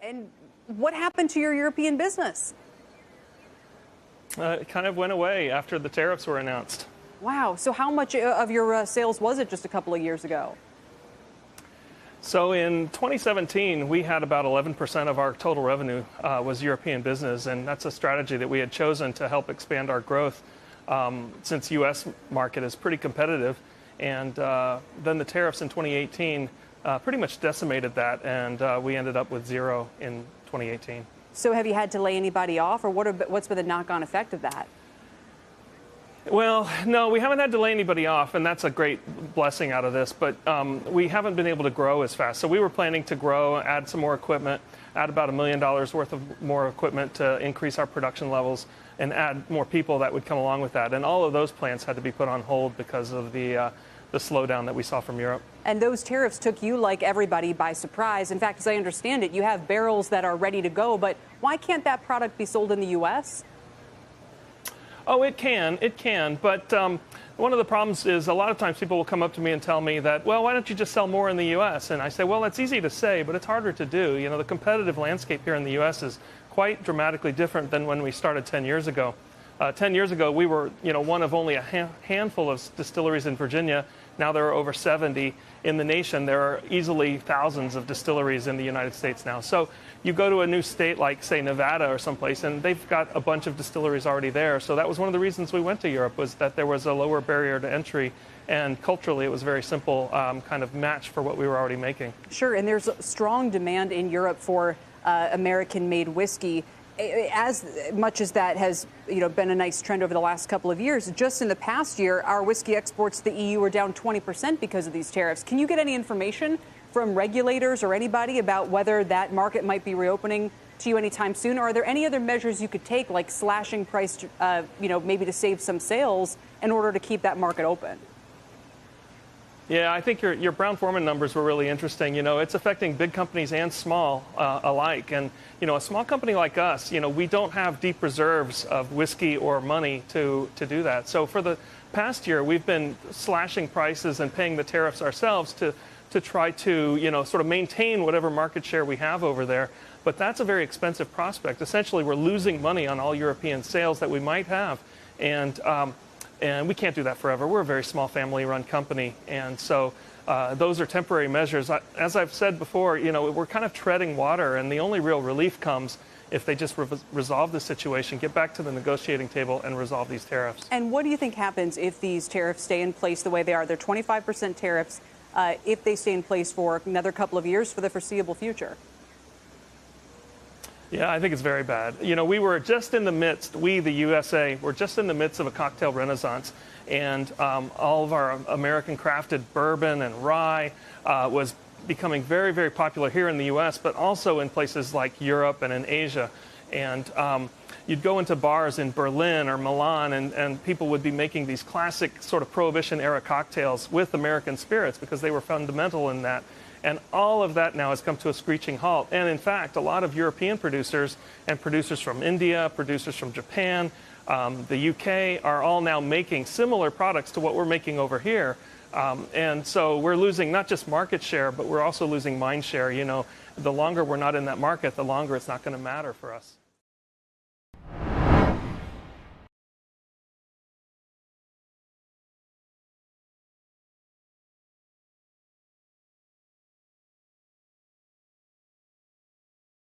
And what happened to your European business? It kind of went away after the tariffs were announced. Wow. So how much of your sales was it just a couple of years ago? So in 2017, we had about 11% of our total revenue was European business, and that's a strategy that we had chosen to help expand our growth since U.S. market is pretty competitive. And then the tariffs in 2018 pretty much decimated that, and we ended up with zero in 2018. So have you had to lay anybody off, or what's been the knock-on effect of that? Well, no, we haven't had to lay anybody off, and that's a great blessing out of this, but we haven't been able to grow as fast. So we were planning to grow, add some more equipment, add about $1 million worth of more equipment to increase our production levels and add more people that would come along with that. And all of those plans had to be put on hold because of the slowdown that we saw from Europe. And those tariffs took you, like everybody, by surprise. In fact, as I understand it, you have barrels that are ready to go, but why can't that product be sold in the U.S.? Oh, it can, but one of the problems is a lot of times people will come up to me and tell me that, well, why don't you just sell more in the U.S.? And I say, well, that's easy to say, but it's harder to do. You know, the competitive landscape here in the U.S. is quite dramatically different than when we started 10 years ago. 10 years ago, we were, one of only a handful of distilleries in Virginia. Now there are over 70 in the nation. There are easily thousands of distilleries in the United States now. So you go to a new state like, say, Nevada or someplace, and they've got a bunch of distilleries already there. So that was one of the reasons we went to Europe, was that there was a lower barrier to entry. And culturally, it was a very simple kind of match for what we were already making. Sure, and there's strong demand in Europe for American-made whiskey. As much as that has been a nice trend over the last couple of years, just in the past year, our whiskey exports to the EU were down 20% because of these tariffs. Can you get any information from regulators or anybody about whether that market might be reopening to you anytime soon? Or are there any other measures you could take, like slashing price, maybe to save some sales in order to keep that market open? Yeah, I think your Brown-Forman numbers were really interesting. It's affecting big companies and small alike. And, a small company like us, we don't have deep reserves of whiskey or money to do that. So for the past year, we've been slashing prices and paying the tariffs ourselves to try to, sort of maintain whatever market share we have over there. But that's a very expensive prospect. Essentially, we're losing money on all European sales that we might have. And we can't do that forever. We're a very small family-run company, and so those are temporary measures. As I've said before, we're kind of treading water, and the only real relief comes if they just resolve the situation, get back to the negotiating table, and resolve these tariffs. And what do you think happens if these tariffs stay in place the way they are? They're 25% tariffs if they stay in place for another couple of years for the foreseeable future. Yeah, I think it's very bad. We were just in the midst, the USA, were just in the midst of a cocktail renaissance. And all of our American crafted bourbon and rye was becoming very, very popular here in the U.S., but also in places like Europe and in Asia. And you'd go into bars in Berlin or Milan, and people would be making these classic sort of Prohibition-era cocktails with American spirits because they were fundamental in that. And all of that now has come to a screeching halt. And in fact, a lot of European producers and producers from India, producers from Japan, the UK are all now making similar products to what we're making over here. And so we're losing not just market share, but we're also losing mind share. The longer we're not in that market, the longer it's not going to matter for us.